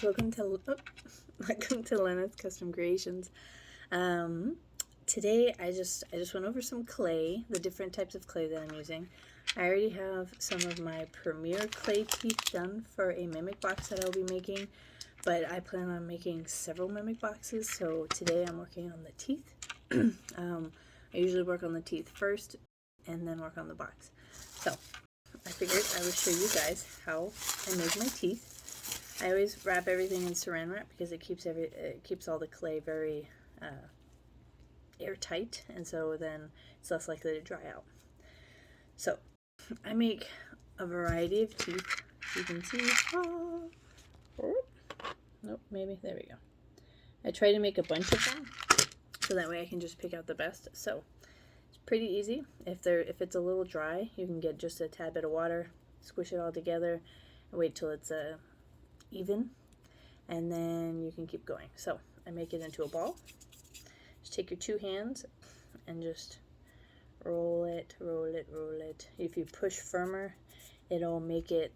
guys, welcome to Lena's Custom Creations. Today I just went over some clay, the different types of clay that I'm using. I already have some of my Premier clay teeth done for a mimic box that I'll be making, but I plan on making several mimic boxes, so today I'm working on the teeth. I usually work on the teeth first and then work on the box. So I figured I would show you guys how I make my teeth. I always wrap everything in saran wrap because it keeps all the clay very airtight, and so then it's less likely to dry out. So I make a variety of teeth. You can see. Nope, maybe there we go. I try to make a bunch of them so that way I can just pick out the best. So it's pretty easy. If it's a little dry, you can get just a tad bit of water, squish it all together, and wait till it's even, and then you can keep going. So I make it into a ball. Just take your two hands and just roll it, roll it, roll it. If you push firmer, it'll make it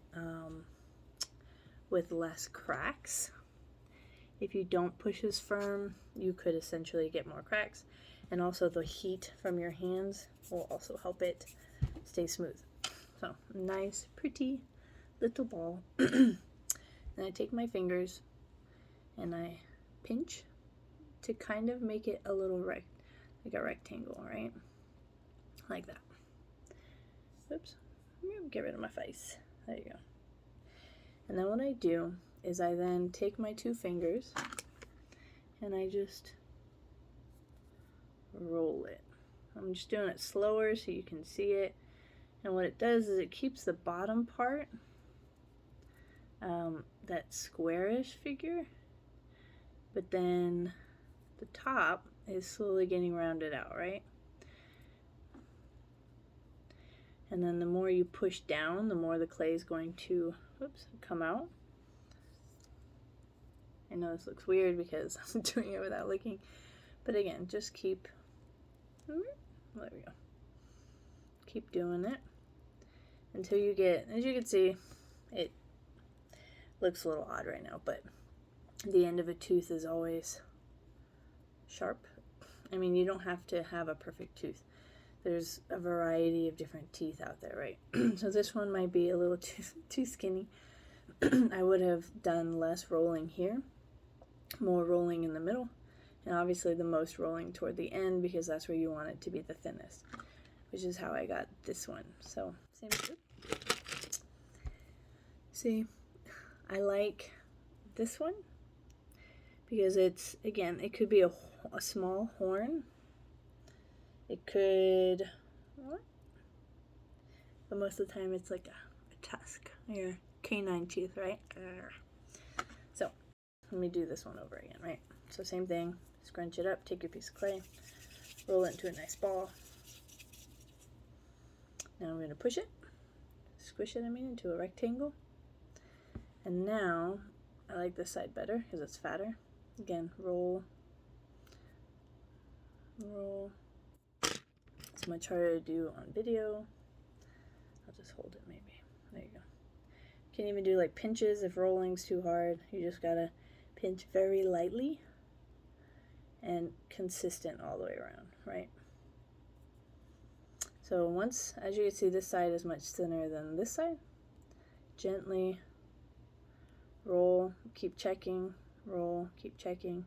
with less cracks. If you don't push as firm, you could essentially get more cracks, and also the heat from your hands will also help it stay smooth. So nice, pretty little ball. And I take my fingers and I pinch to kind of make it a little like a rectangle, right? Like that. Oops. Get rid of my face. There you go. And then what I do is I then take my two fingers and I just roll it. I'm just doing it slower so you can see it. And what it does is it keeps the bottom part, that squarish figure, but then the top is slowly getting rounded out, right? And then the more you push down, the more the clay is going to, come out. I know this looks weird because I'm doing it without looking, but again, just keep, there we go. Keep doing it until you get, as you can see, it looks a little odd right now, but the end of a tooth is always sharp. I mean, you don't have to have a perfect tooth. There's a variety of different teeth out there, right? So this one might be a little too skinny. I would have done less rolling here, more rolling in the middle, and obviously the most rolling toward the end because that's where you want it to be the thinnest, which is how I got this one. So same. See, I like this one because it's, again, it could be a small horn. It could, but most of the time it's like a tusk, your canine teeth, right? So let me do this one over again, right? So same thing, scrunch it up, take your piece of clay, roll it into a nice ball. Now I'm going to push it, squish it, into a rectangle. And now I like this side better because it's fatter. Again, roll, roll. It's much harder to do on video. I'll just hold it maybe. There you go. You can even do like pinches if rolling's too hard. You just gotta pinch very lightly and consistent all the way around, right? So once, as you can see, this side is much thinner than this side. Gently roll, keep checking, roll, keep checking.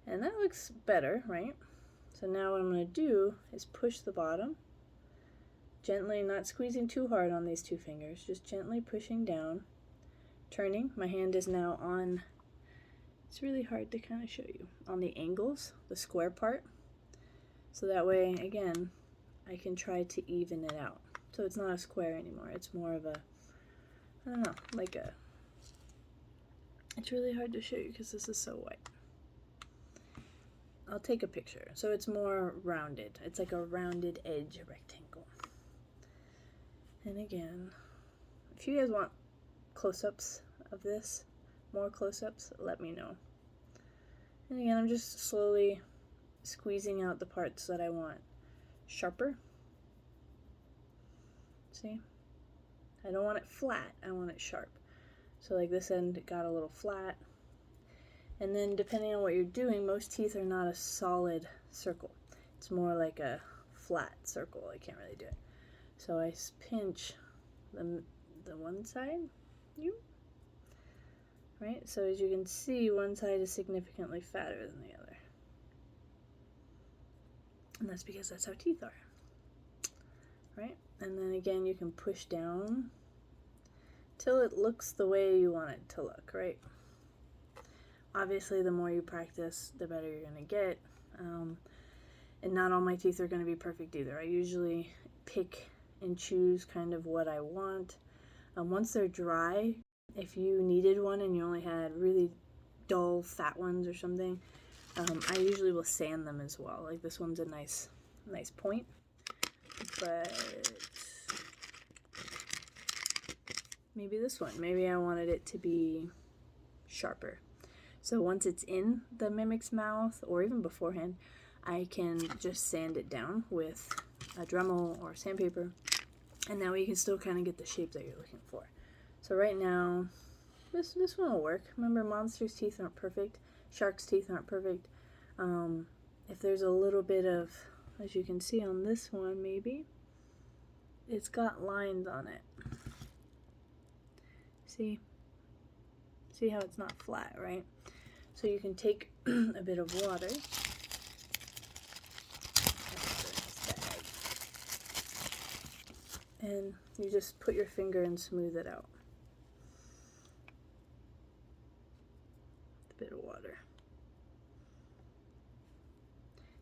And that looks better, right? So now what I'm going to do is push the bottom, gently, not squeezing too hard on these two fingers, just gently pushing down, turning. My hand is now on, it's really hard to kind of show you, on the angles, the square part. So that way, again, I can try to even it out. So it's not a square anymore, it's more of a, I don't know, like a, it's really hard to show you because this is so white. I'll take a picture. So it's more rounded. It's like a rounded edge rectangle. And again, if you guys want close-ups of this, more close-ups, let me know. And again, I'm just slowly squeezing out the parts that I want sharper. See? I don't want it flat, I want it sharp. So like this end got a little flat, And then depending on what you're doing, most teeth are not a solid circle. It's more like a flat circle. I can't really do it. So I pinch the one side, right? So as you can see, one side is significantly fatter than the other. And that's because that's how teeth are, right? And then again, you can push down till it looks the way you want it to look, right? Obviously, the more you practice, the better you're gonna get. And not all my teeth are gonna be perfect either. I usually pick and choose kind of what I want. Once they're dry, if you needed one and you only had really dull, fat ones or something, I usually will sand them as well. Like this one's a nice point, but maybe this one. Maybe I wanted it to be sharper. So once it's in the mimic's mouth, or even beforehand, I can just sand it down with a dremel or sandpaper, and that way you can still kind of get the shape that you're looking for. So right now, this one will work. Remember, monsters' teeth aren't perfect. Sharks' teeth aren't perfect. If there's a little bit of, as you can see on this one, maybe, it's got lines on it. See how it's not flat, right? So you can take a bit of water, and you just put your finger and smooth it out. A bit of water.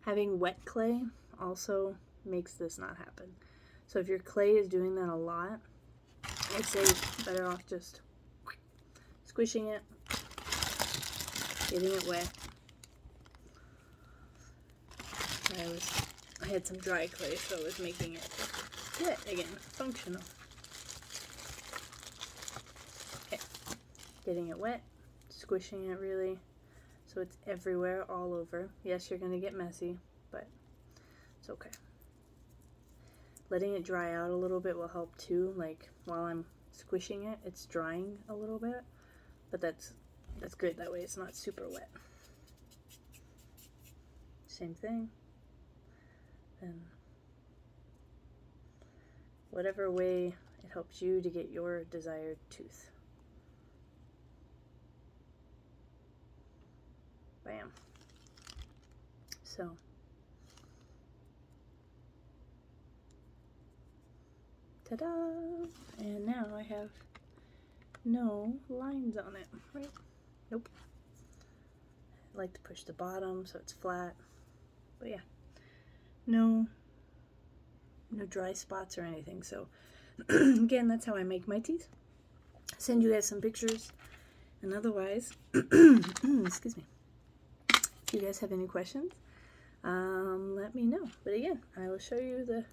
Having wet clay also makes this not happen. So if your clay is doing that a lot, I'd say you're better off just squishing it, getting it wet. I had some dry clay, so I was making it wet again, functional. Okay, getting it wet, squishing it really, so it's everywhere, all over. Yes, you're gonna get messy, but it's okay. Letting it dry out a little bit will help too. Like while I'm squishing it, it's drying a little bit, but that's good. That way it's not super wet. Same thing. And whatever way it helps you to get your desired tooth. Bam. So ta-da! And now I have no lines on it, right? Nope. I like to push the bottom so it's flat, but yeah, no dry spots or anything. So again, that's how I make my teeth. I'll send you guys some pictures, and otherwise, excuse me, if you guys have any questions, let me know. But again, I will show you the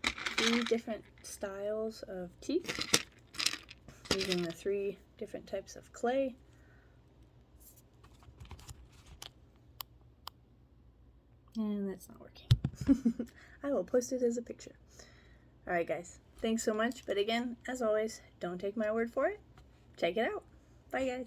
3 different styles of teeth using the 3 different types of clay. And that's not working. I will post it as a picture. Alright guys, thanks so much. But again, as always, don't take my word for it. Check it out. Bye guys.